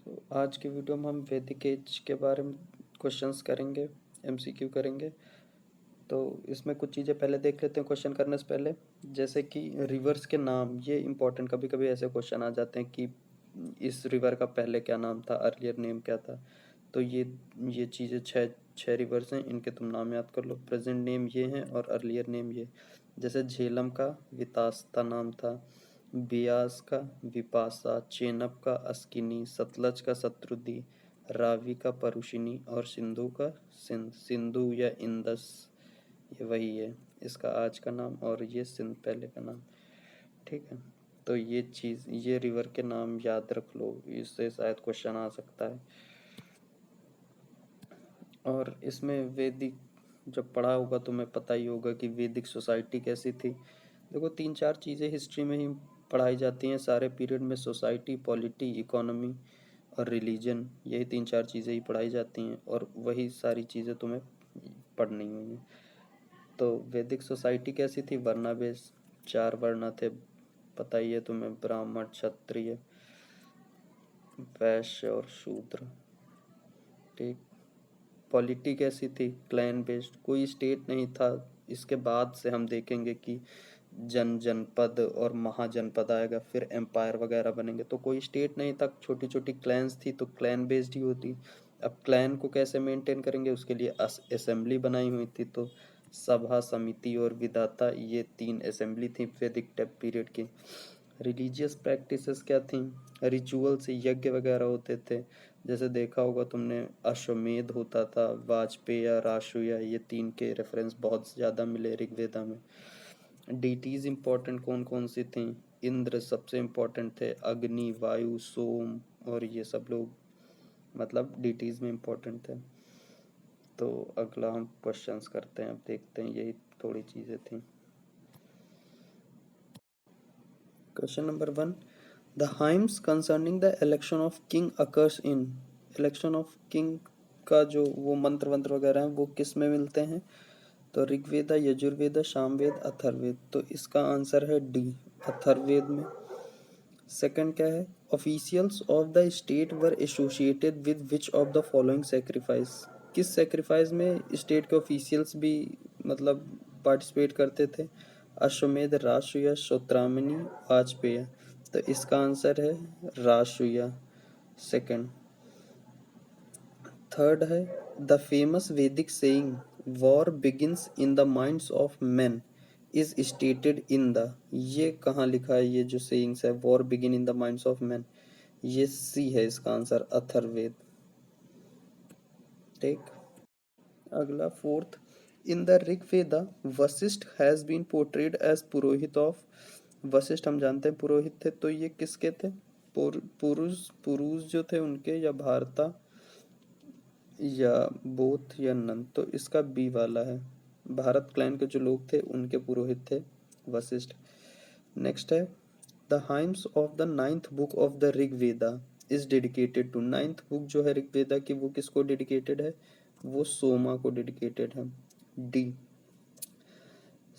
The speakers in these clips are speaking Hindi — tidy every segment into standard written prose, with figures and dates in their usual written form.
तो आज की वीडियो में हम वैदिक एज के बारे में क्वेश्चंस करेंगे, एमसीक्यू करेंगे। तो इसमें कुछ चीज़ें पहले देख लेते हैं क्वेश्चन करने से पहले। जैसे कि रिवर्स के नाम, ये इम्पोर्टेंट, कभी कभी ऐसे क्वेश्चन आ जाते हैं कि इस रिवर का पहले क्या नाम था, अर्लियर नेम क्या था। तो ये चीज़ें छः छः रिवर्स हैं, इनके तुम नाम याद कर लो। प्रेजेंट नेम ये हैं और अर्लियर नेम ये। जैसे झेलम का वितास्ता नाम था, बियास का विपासा, चेनब का अस्किनी, सतलज का शत्रुदी, रावी का परुशिनी और सिंधु का सिंध। सिंधु या इंदस ये वही है इसका आज का नाम, और ये सिंध पहले का नाम। ठीक है, तो ये चीज़, ये रिवर के नाम याद रख लो, इससे शायद क्वेश्चन आ सकता है। और इसमें वैदिक जब पढ़ा होगा तुम्हें पता ही होगा कि वैदिक सोसाइटी कैसी थी। देखो, 3-4 चीज़ें हिस्ट्री में ही पढ़ाई जाती हैं सारे पीरियड में। सोसाइटी, पॉलिटी, इकोनॉमी और रिलीजन, यही 3-4 चीज़ें ही पढ़ाई जाती हैं, और वही सारी चीज़ें तुम्हें पढ़नी हुई हैं। तो वैदिक सोसाइटी कैसी थी? वर्णा बेस, 4 वर्ण थे, पता ही है तुम्हें, ब्राह्मण, क्षत्रिय, वैश्य और शूद्र। ठीक। पॉलिटी कैसी थी? क्लैन बेस्ड, कोई स्टेट नहीं था। इसके बाद से हम देखेंगे कि जनपद और महाजनपद आएगा, फिर एम्पायर वगैरह बनेंगे। तो कोई स्टेट नहीं था, छोटी छोटी क्लैंस थी, तो क्लैन बेस्ड ही होती। अब क्लैन को कैसे मेंटेन करेंगे, उसके लिए असेंबली बनाई हुई थी। तो सभा, समिति और विधाता, ये 3 असेंबली थी वैदिक पीरियड की। रिलीजियस प्रैक्टिसेस क्या थी? रिचुअल से यज्ञ वगैरह होते थे। जैसे देखा होगा तुमने, अश्वमेध होता था, वाजपेय, राशुया, ये 3 के रेफरेंस बहुत ज़्यादा मिले ऋग्वेदा में। डीटीज इम्पोर्टेंट कौन कौन सी थी? इंद्र सबसे इम्पोर्टेंट थे, अग्नि, वायु, सोम, और ये सब लोग मतलब डीटीज में इम्पोर्टेंट थे। तो अगला हम क्वेश्चंस करते हैं, अब देखते हैं, यही थोड़ी चीज़ें थी। Question number 1, the hymns concerning the election of king occurs in. Election of king का जो वो मंत्र वंत्र वगैरह हैं वो किस में मिलते हैं? तो ऋग्वेदा, यजुर्वेदा, सामवेद, अथर्ववेद। तो इसका आंसर है डी, अथर्ववेद में। सेकंड क्या है? Officials of the state were associated with which of the following sacrifice. किस सेक्रीफाइस में स्टेट के ऑफिशियल्स भी मतलब पार्टिसिपेट करते थे? अश्वमेध, राजसूया, श्रोत्रामणि, वाजपेय। तो इसका आंसर है राजसूया, सेकंड। थर्ड है, the famous Vedic saying war begins in the minds of men is stated in the. ये कहाँ लिखा है? ये जो सेइंग्स है, war begin in the minds of men, ये सी है इसका आंसर, अथर्ववेद। ठीक। अगला fourth, in the Rigveda Vashishtha has been portrayed as purohit of. Vashishtha हम जानते हैं पुरोहित थे, तो ये किसके थे? पुरुष पुरुष जो थे उनके, या भारता, या बोथ, या नन। तो इसका बी वाला है, भारत क्लैन के जो लोग थे उनके पुरोहित थे वशिष्ठ। नेक्स्ट है, the hymns of the 9th book of the Rigveda is dedicated to. 9th book जो है ऋग्वेदा की, वो किसको डेडिकेटेड है? वो सोमा को डेडिकेटेड है, डी।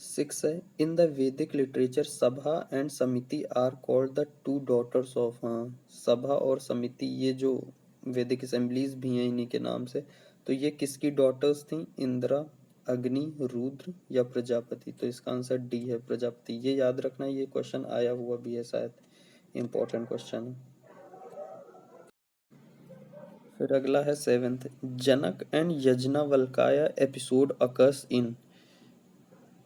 6 है, इन द वैदिक literature sabha and samiti are called the 2 daughters of. हाँ, सभा और समिति, ये जो वैदिक असेंबलीज भी हैं इन्हीं के नाम से। तो ये किसकी डॉटर्स थी? इंद्रा, अग्नि, रुद्र या प्रजापति। तो इसका आंसर डी है, प्रजापति। ये याद रखना, ये क्वेश्चन आया हुआ भी है शायद, इम्पोर्टेंट क्वेश्चन है। फिर अगला है 7th, Janak and Yajnavalkya episode occurs in.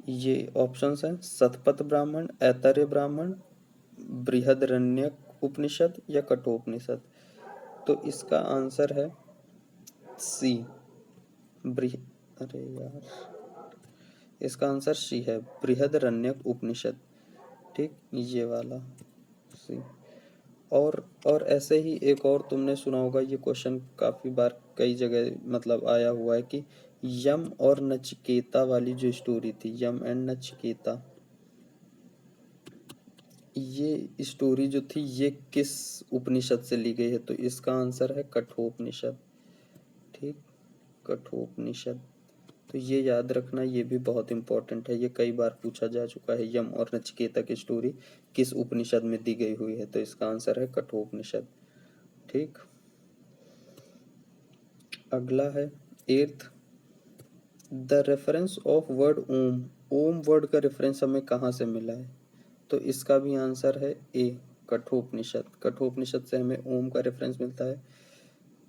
ये ऑप्शंस हैं, शतपथ ब्राह्मण, ऐतरेय ब्राह्मण, बृहदारण्यक उपनिषद या कठोपनिषद। तो इसका आंसर है सी, अरे यार, इसका आंसर सी है, बृहदारण्यक उपनिषद। ठीक, ये वाला सी। और ऐसे ही एक और तुमने सुना होगा, ये क्वेश्चन काफी बार कई जगह मतलब आया हुआ है कि यम और नचिकेता वाली जो स्टोरी थी, यम एंड नचिकेता, ये स्टोरी जो थी ये किस उपनिषद से ली गई है? तो इसका आंसर है कठोपनिषद। ठीक, कठोपनिषद। तो ये याद रखना, ये भी बहुत इंपॉर्टेंट है, ये कई बार पूछा जा चुका है, यम और नचिकेता की स्टोरी किस उपनिषद में दी गई हुई है? तो इसका आंसर है कठोपनिषद। ठीक। अगला है 8th, the reference of word Om, Om word का रेफरेंस हमें कहाँ से मिला है? तो इसका भी आंसर है ए, कठोपनिषद। कठोपनिषद से हमें ओम का रेफरेंस मिलता है।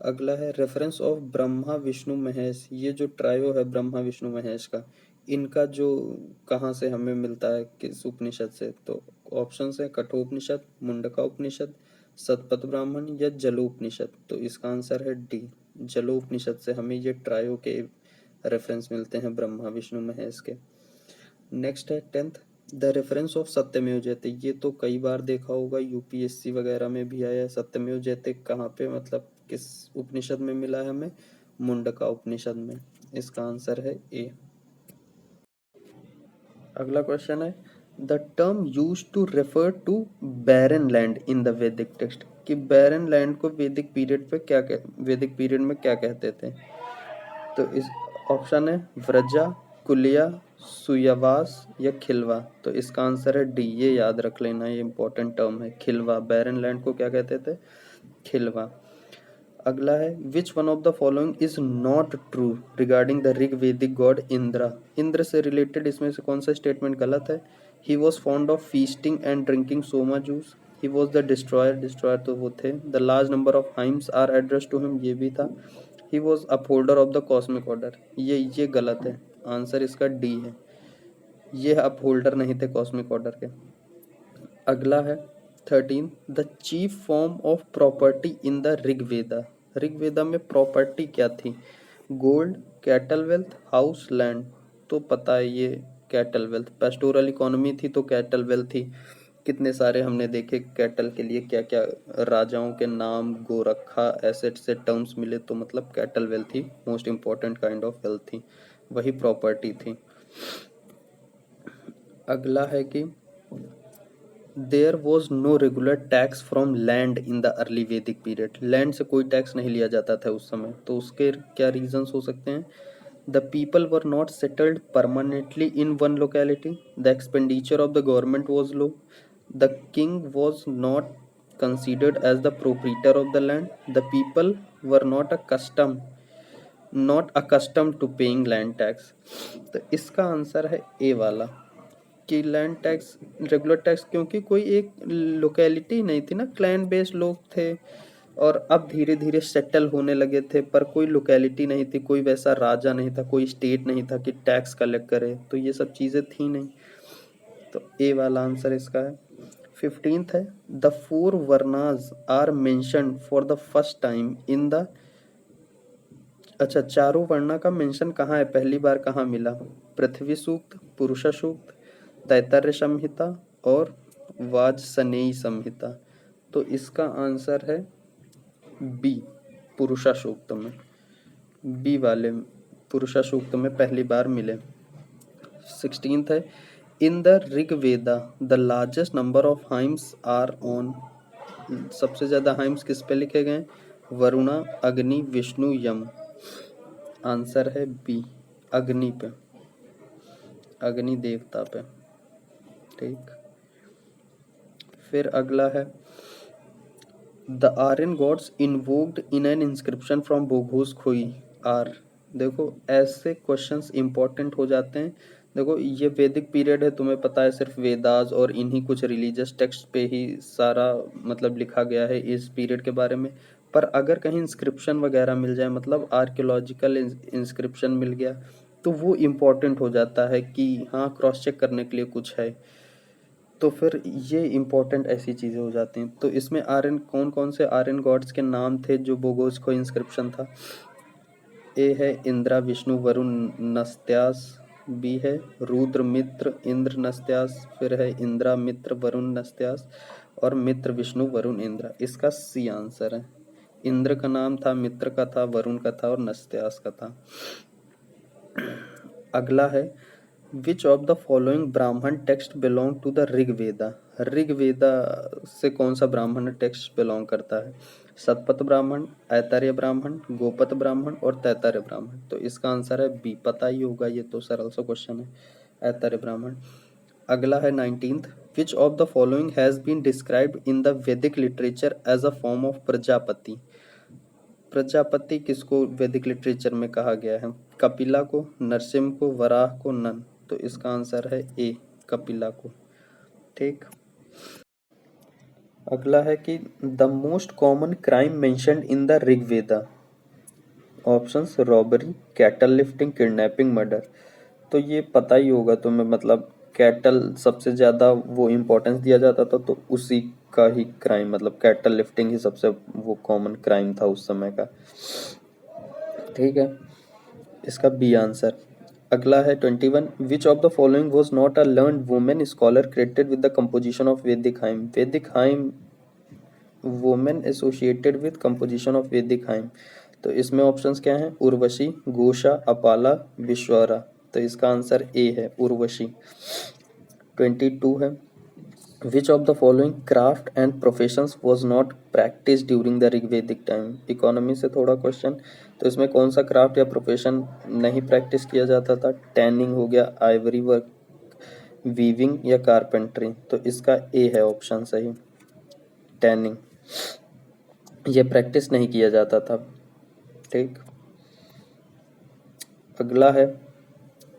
अगला है रेफरेंस ऑफ ब्रह्मा विष्णु महेश, ये जो ट्रायो है ब्रह्मा विष्णु महेश का, इनका जो कहाँ से हमें मिलता है, किस उपनिषद से? तो ऑप्शन है कठोपनिषद, मुंडका उपनिषद, सतपथ ब्राह्मण या जलोपनिषद। तो इसका आंसर है डी, जलोपनिषद से हमें ये ट्रायो के रेफरेंस मिलते हैं ब्रह्मा विष्णु महेश के। नेक्स्ट है 10th, द रेफरेंस ऑफ सत्यमेव जयते, ये तो कई बार देखा होगा, यूपीएससी वगैरह में भी आया है। सत्यमेव जयते कहाँ पे, मतलब किस उपनिषद में मिला है हमें? मुंडका उपनिषद में। इसका आंसर है ए। अगला क्वेश्चन है the term use to refer to barren land in the Vedic text, कि बैरन लैंड को वैदिक पीरियड पे वैदिक पीरियड में क्या कहते थे? तो इस ऑप्शन है व्रजा, कुलिया, सुयवास या खिलवा। तो इसका आंसर है डी, ये याद रख लेना, ये इंपॉर्टेंट टर्म है खिलवा। बैरन लैंड को क्या कहते थे? खिलवा। अगला है विच one of the following is not true regarding the Rig Vedic God Indira, Indra से रिलेटेड इसमें से कौन सा स्टेटमेंट गलत है? He was fond of feasting and drinking soma juice, he was the destroyer, destroyer तो वो थे, the large number of hymns are address to him, ये भी था, he was upholder of the cosmic order, ये गलत है। आंसर इसका डी है, ये अपहोल्डर नहीं थे कॉस्मिक ऑर्डर के। अगला है 13, the chief form of property in the Rigveda, Rigveda में प्रॉपर्टी क्या थी? Gold, cattle wealth, house, land. तो पता है ये कैटल वेल्थ, पेस्टोरल इकोनॉमी थी तो कैटल वेल्थ थी। कितने सारे हमने देखे कैटल के लिए क्या क्या राजाओं के नाम, गोरखा, एसेट से टर्म्स मिले, तो मतलब कैटल वेल्थ थी, most important kind of wealth थी, वही प्रॉपर्टी थी। अगला है कि there was no regular tax from land in the early वैदिक पीरियड, लैंड से कोई टैक्स नहीं लिया जाता था उस समय, तो उसके क्या रीजंस हो सकते हैं? The people were not settled permanently in one locality, the expenditure of the government was low, the king was not considered as the proprietor of the land, the people were not accustom to paying land tax. तो इसका आंसर है ए वाला, कि लैंड टैक्स, रेगुलर टैक्स, क्योंकि कोई एक लोकेलिटी नहीं थी ना, क्लैन बेस्ड लोग थे और अब धीरे धीरे सेटल होने लगे थे, पर कोई लोकेलिटी नहीं थी, कोई वैसा राजा नहीं था, कोई स्टेट नहीं था कि टैक्स कलेक्ट करे, तो ये सब चीज़ें थी नहीं। तो ए वाला आंसर इसका है। 15th है the four varnas are mentioned for the first time in the, अच्छा चारों वर्णा का मेंशन कहाँ है, पहली बार कहाँ मिला? पृथ्वी सूक्त, पुरुषा सूक्त, तैतृय संहिता और वाजसनेयी संहिता। तो इसका आंसर है बी, पुरुषा सूक्त में, बी वाले पुरुषा सूक्त में पहली बार मिले। 16th है in the Rigveda the largest number of hymns are on, सबसे ज्यादा हाइम्स किस पे लिखे गए? वरुणा, अग्नि, विष्णु, यम। आंसर है बी, अग्नि पे, अग्नि देवता पे। ठीक, फिर अगला है the Aryan gods invoked in an inscription from Boghaz Koi are, देखो ऐसे क्वेश्चंस इंपॉर्टेंट हो जाते हैं। देखो ये वैदिक पीरियड है, तुम्हें पता है सिर्फ वेदास और इन्हीं कुछ रिलीजियस टेक्स्ट पे ही सारा मतलब लिखा गया है इस पीरियड के बारे में, पर अगर कहीं इंस्क्रिप्शन वगैरह मिल जाए, मतलब आर्कियोलॉजिकल इंस्क्रिप्शन मिल गया, तो वो इम्पोर्टेंट हो जाता है कि हाँ क्रॉस चेक करने के लिए कुछ है, तो फिर ये इम्पोर्टेंट ऐसी चीज़ें हो जाती हैं। तो इसमें आर्यन, कौन कौन से आर्यन गॉड्स के नाम थे जो बोगोस को इंस्क्रिप्शन था? ए है इंद्रा, विष्णु, वरुण, नस्त्यास, बी है रुद्र, मित्र, इंद्र, नस्त्यास, फिर है इंद्रा, मित्र, वरुण, नस्त्यास, और मित्र, विष्णु, वरुण, इंद्र। इसका सी आंसर है, इंद्र का नाम था, मित्र का था, वरुण का था और नस्त्यास का था। अगला है which of the following Brahmana text belong to the Rigveda, Rigveda से कौन सा ब्राह्मण टेक्स्ट बिलोंग करता है? सतपथ ब्राह्मण, ऐतरेय ब्राह्मण, गोपत ब्राह्मण और तैतरेय ब्राह्मण। तो इसका आंसर है बी, पता ही होगा, ये तो सरल सा क्वेश्चन है, ऐतरेय ब्राह्मण। अगला है 19th, which of the following has been described in the वैदिक literature as a form of Prajapati, Prajapati किसको वैदिक लिटरेचर में कहा गया है? कपिला को, नरसिम्हा को, वराह को, नन। तो इसका आंसर है ए, कपिला को। ठीक। अगला है कि the most common crime mentioned in the Rigveda. Options robbery, cattle lifting, kidnapping, murder. तो ये पता ही होगा तुम्हें, मतलब कैटल सबसे ज़्यादा वो इम्पोर्टेंस दिया जाता था, तो उसी का ही क्राइम, मतलब कैटल लिफ्टिंग ही सबसे वो कॉमन क्राइम था उस समय का। ठीक है, इसका बी आंसर। अगला है 21, विच of the following was not a learned women scholar credited with the composition of वैदिक हाइम। वैदिक hymn, women associated with composition of वैदिक हाइम। तो इसमें ऑप्शंस क्या हैं? उर्वशी, घोषा, अपाला, विश्वरा। तो इसका आंसर ए है, उर्वशी। 22 है, which of the following craft and professions was not practice during the Rigvedic time. Economy से थोड़ा क्वेश्चन। तो इसमें कौन सा क्राफ्ट या प्रोफेशन नहीं प्रैक्टिस किया जाता था? टैनिंग हो गया, आइवरी वर्क, वीविंग या कारपेंट्री। तो इसका ए है ऑप्शन सही, टैनिंग। ये प्रैक्टिस नहीं किया जाता था। ठीक। अगला है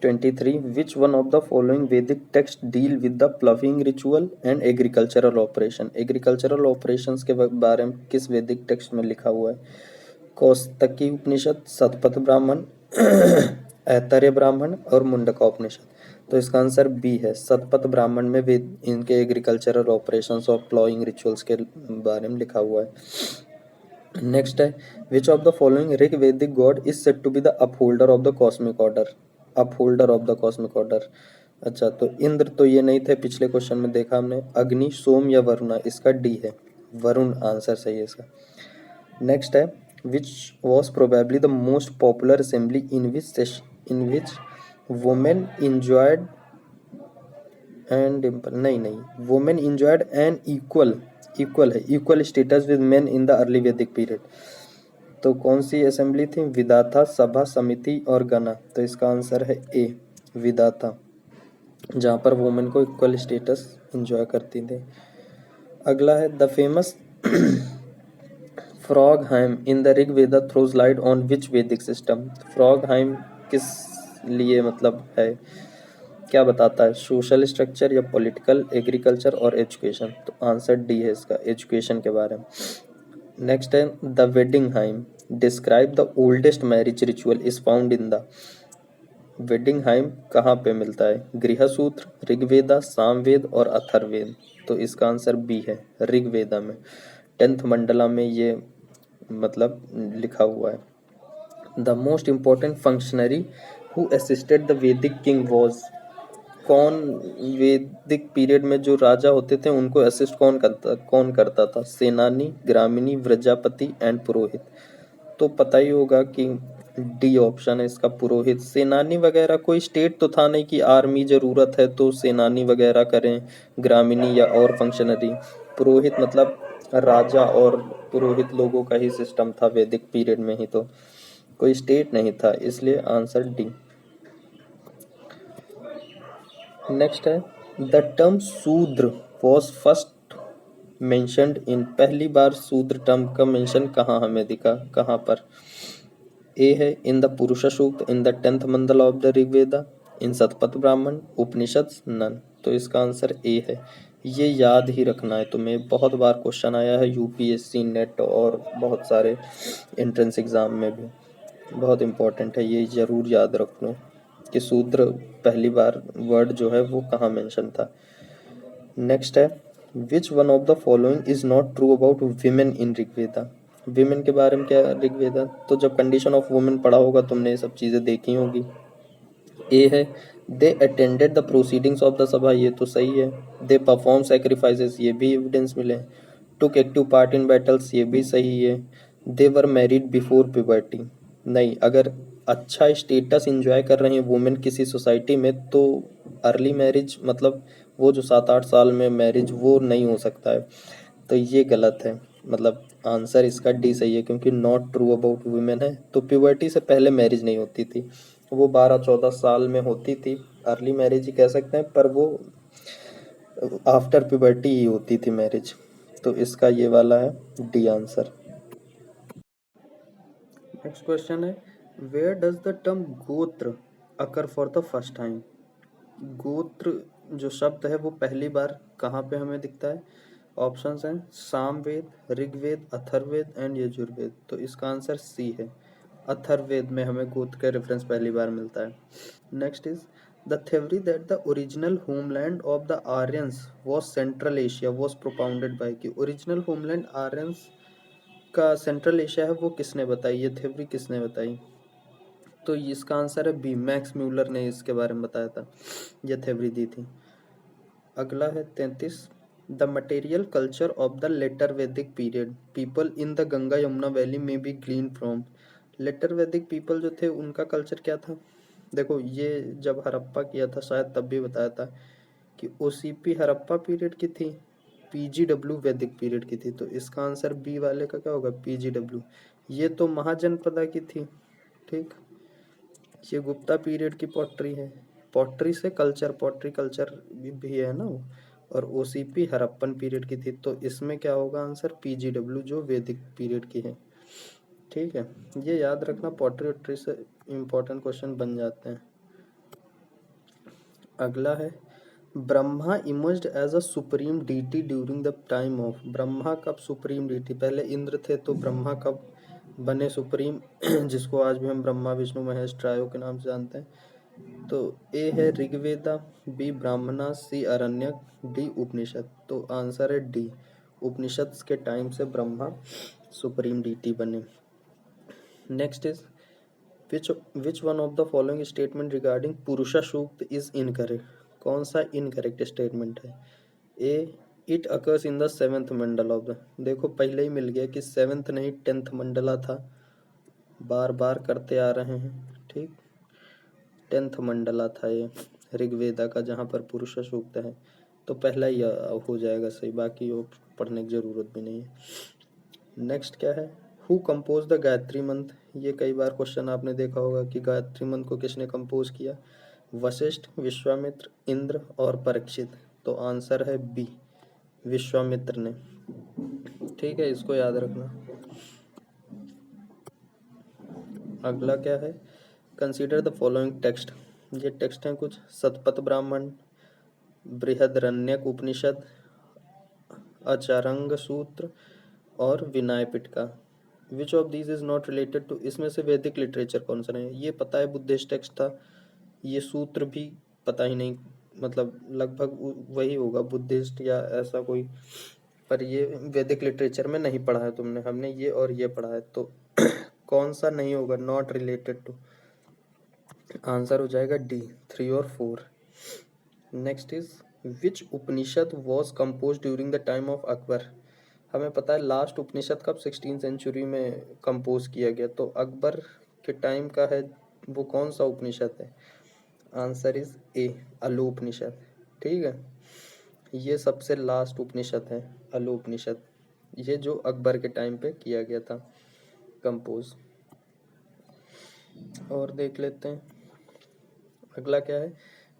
23, which one of the following Vedic text deal with the ploughing ritual and agricultural operation. Agricultural operations के बारे में किस वैदिक टेक्स्ट में लिखा हुआ है? कौस्तकी उपनिषद, शतपथ ब्राह्मण, ऐतरेय ब्राह्मण और मुंडका उपनिषद। तो इसका आंसर बी है, शतपथ ब्राह्मण में भी इनके एग्रीकल्चरल ऑपरेशंस और प्लॉइंग रिचुअल्स के बारे में लिखा हुआ है। नेक्स्ट है, which of the following Rig Vedic god is said to be the upholder of the cosmic order. Upholder of the cosmic order. अच्छा, तो इंद्र तो ये नहीं थे, पिछले क्वेश्चन में देखा हमने। अग्नि, सोम या वरुणा। इसका डी है, वरुण आंसर सही है इसका। नेक्स्ट है, which was probably the most popular assembly in which women enjoyed and नहीं, women enjoyed an equal status with men in the early वैदिक पीरियड। तो कौन सी असेंबली थी? विधाता, सभा, समिति और गणा। तो इसका आंसर है ए, विधाता, जहाँ पर वुमेन को इक्वल स्टेटस इंजॉय करती थी। अगला है, the famous frog hymn in the Rigveda throws light on which वैदिक सिस्टम। फ्रॉग हाइम किस लिए मतलब है, क्या बताता है? सोशल स्ट्रक्चर या पॉलिटिकल, एग्रीकल्चर और एजुकेशन। तो आंसर डी है इसका, एजुकेशन के बारे में। नेक्स्ट है, the wedding hymn describe the oldest marriage ritual is found in the. Wedding hymn कहाँ पे मिलता है? गृहसूत्र, ऋग्वेदा, सामवेद और अथर्ववेद। तो इसका आंसर बी है, ऋग्वेदा में 10th मंडला में ये मतलब लिखा हुआ है। The most important functionary who assisted the वैदिक किंग वॉज। कौन वैदिक पीरियड में जो राजा होते थे उनको असिस्ट कौन करता था? सेनानी, ग्रामीणी, व्रजापति एंड पुरोहित। तो पता ही होगा कि डी ऑप्शन है इसका, पुरोहित। सेनानी वगैरह कोई स्टेट तो था नहीं कि आर्मी जरूरत है तो सेनानी वगैरह करें, ग्रामीणी या और फंक्शनरी। पुरोहित मतलब राजा और पुरोहित लोगों का ही सिस्टम था वैदिक पीरियड में ही, तो कोई स्टेट नहीं था, इसलिए आंसर डी। नेक्स्ट है, द टर्म शूद्र वॉज फर्स्ट मेंशन्ड इन। पहली बार शूद्र टर्म का मेंशन कहाँ हमें दिखा, कहाँ पर? ए है, in the Purusha Sukta, in the 10th Mandala of the Rigveda, in Shatapatha Brahmana, Upanishad, none. तो इसका आंसर ए है। ये याद ही रखना है तुम्हें, बहुत बार क्वेश्चन आया है यूपीएससी, नेट और बहुत सारे एंट्रेंस एग्जाम में भी। बहुत इंपॉर्टेंट है, ये ज़रूर याद रख लो कि शूद्र पहली बार वर्ड जो है वो कहाँ मेंशन था। नेक्स्ट है, विच one of the following is not true about women in Rigveda. Women के बारे में क्या है ऋग्वेदा? तो जब कंडीशन ऑफ वुमेन पढ़ा होगा तुमने, ये सब चीज़ें देखी होगी। ए है, they attended the proceedings of the Sabha. ये तो सही है। दे परफॉर्म सेक्रीफाइसेस, ये भी एविडेंस मिले। टुक एक्टिव पार्ट इन बैटल्स, ये भी सही है। दे वर मैरिड बिफोर प्यूबर्टी, नहीं। अगर अच्छा स्टेटस इंजॉय कर रहे हैं वुमेन किसी सोसाइटी में तो अर्ली मैरिज मतलब वो जो 7-8 साल में मैरिज, वो नहीं हो सकता है। तो ये गलत है, मतलब आंसर इसका डी सही है, क्योंकि नॉट ट्रू अबाउट वुमेन है। तो प्यूबर्टी से पहले मैरिज नहीं होती थी, वो 12-14 साल में होती थी, अर्ली मैरिज ही कह सकते हैं, पर वो आफ्टर प्यूबर्टी ही होती थी मैरिज। तो इसका ये वाला है डी आंसर। नेक्स्ट क्वेश्चन है, वेयर डज द टर्म गोत्र अकर फॉर द फर्स्ट टाइम? गोत्र जो शब्द है वो पहली बार कहाँ पे हमें दिखता है? ऑप्शंस हैं सामवेद, ऋग्वेद, अथर्ववेद एंड यजुर्वेद। तो इसका आंसर सी है, अथर्ववेद में हमें गोत्र का रेफरेंस पहली बार मिलता है। Next is the theory that the original homeland of the Aryans was central Asia was propounded bye. कि ओरिजिनल होमलैंड आर्यंस का सेंट्रल एशिया है वो किसने बताई, ये थ्योरी किसने बताई? तो इसका आंसर है बी, मैक्स म्यूलर ने इसके बारे में बताया था, यह थ्योरी दी थी। अगला है 33, the material culture of the later Vedic period people in the Ganga Yamuna valley में be glean from. Later Vedic people जो थे उनका कल्चर क्या था? देखो ये जब हड़प्पा किया था शायद तब भी बताया था कि ओसीपी हड़प्पा पीरियड की थी, पीजीडब्ल्यू वैदिक पीरियड की थी। तो इसका आंसर बी वाले का क्या होगा, पीजीडब्ल्यू। ये तो महाजनपदा की थी, ठीक। ये गुप्ता पीरियड की पॉटरी है, पॉटरी से कल्चर, पॉटरी कल्चर भी है ना वो। और ओसीपी हड़प्पन पीरियड की थी, तो इसमें क्या होगा आंसर, पीजीडब्ल्यू जो वैदिक पीरियड की है, ठीक है। ये याद रखना, पॉटरी वॉटरी से इम्पोर्टेंट क्वेश्चन बन जाते हैं। अगला है, Brahma emerged as a supreme deity during the time of. Brahma कब सुप्रीम डीटी, पहले इंद्र थे तो ब्रह्मा कब बने सुप्रीम जिसको आज भी हम ब्रह्मा विष्णु महेश ट्रायो के नाम से जानते हैं? तो ए है ऋग्वेदा, बी ब्राह्मणा, सी अरण्यक, डी उपनिषद। तो आंसर है डी, उपनिषद के टाइम से ब्रह्मा सुप्रीम डीटी बने। Next is which one of the following statement regarding Purusha Sukta is incorrect? कौन सा इनकरेक्ट स्टेटमेंट है? A, it occurs in the seventh Mandala of the. देखो पहले ही मिल गया कि सेवेंथ नहीं 10th मंडला था, बार बार करते आ रहे हैं, ठीक। 10th मंडला था ये ऋग्वेदा का, जहाँ पर पुरुष सूक्त है, तो पहला ही हो जाएगा सही, बाकी वो पढ़ने की जरूरत भी नहीं है। नेक्स्ट क्या है, हु कंपोज द गायत्री मंत्र? ये कई बार क्वेश्चन आपने देखा होगा कि गायत्री मंत्र को किसने कंपोज किया? वशिष्ठ, विश्वामित्र, इंद्र और परीक्षित। तो आंसर है बी, विश्वामित्र ने, ठीक है, इसको याद रखना। अगला क्या है, कंसीडर द फॉलोइंग टेक्स्ट। ये टेक्स्ट हैं कुछ, सतपथ ब्राह्मण, बृहदरण्यक उपनिषद, अचारंग सूत्र और Vinaya Pitaka. Which of these is not related to, इसमें से वैदिक लिटरेचर कौन सा नहीं? ये पता है बुद्धिस्ट टेक्स्ट था, ये सूत्र भी पता ही नहीं, मतलब लगभग वही होगा बुद्धिस्ट या ऐसा कोई, पर ये वैदिक लिटरेचर में नहीं पढ़ा है तुमने, हमने ये और ये पढ़ा है, तो कौन सा नहीं होगा, नॉट रिलेटेड टू। आंसर हो जाएगा डी, 3 और 4। Next is which Upanishad was compose during the time of Akbar? हमें पता है लास्ट उपनिषद कब 16th सेंचुरी में कंपोज किया गया, तो अकबर के टाइम का है वो, कौन सा उपनिषद है? आंसर इज ए, अलो उपनिषद, ठीक है। ये सबसे लास्ट उपनिषद है अलो उपनिषद, ये जो अकबर के टाइम पे किया गया था कंपोज। और देख लेते हैं अगला क्या है,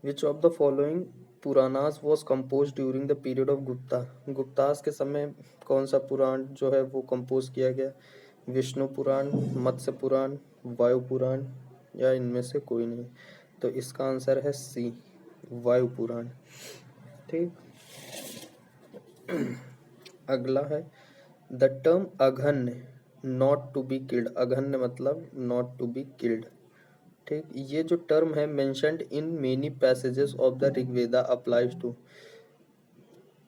which of the following Puranas was compose during the period of Gupta? Guptas के समय कौन सा पुराण जो है वो कंपोज किया गया? विष्णु पुराण, मत्स्य पुराण, वायु पुराण, या इनमें से कोई नहीं? तो इसका आंसर है सी, वायु पुराण, ठीक। अगला है, the term aghanya not to be killed. Aghanya मतलब नॉट टू बी किल्ड, ठीक। ये जो टर्म है mentioned in many passages of the Rigveda applies to,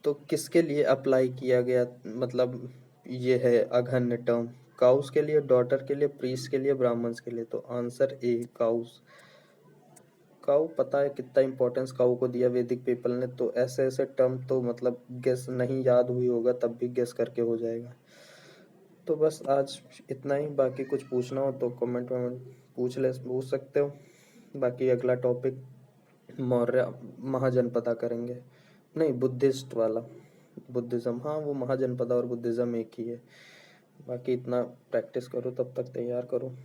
तो किसके लिए अप्लाई किया गया, मतलब ये है अघन्य टर्म? काउस के लिए, डॉटर के लिए, प्रीस्ट के लिए, ब्राह्मण्स के लिए? तो आंसर ए, काउस। काउ पता है कितना इंपॉर्टेंस काउ को दिया वैदिक पीपल ने, तो ऐसे ऐसे टर्म तो मतलब गेस नहीं याद हुई होगा तब भी गेस करके हो जाएगा। तो बस आज इतना ही, बाकी कुछ पूछना हो तो कमेंट में पूछ सकते हो। बाकी अगला टॉपिक मौर्य महाजनपदा करेंगे, नहीं बुद्धिस्ट वाला, बुद्धिज़्म, हाँ वो महाजनपदा और बुद्धिज़्म एक ही है। बाकी इतना प्रैक्टिस करो, तब तक तैयार करो।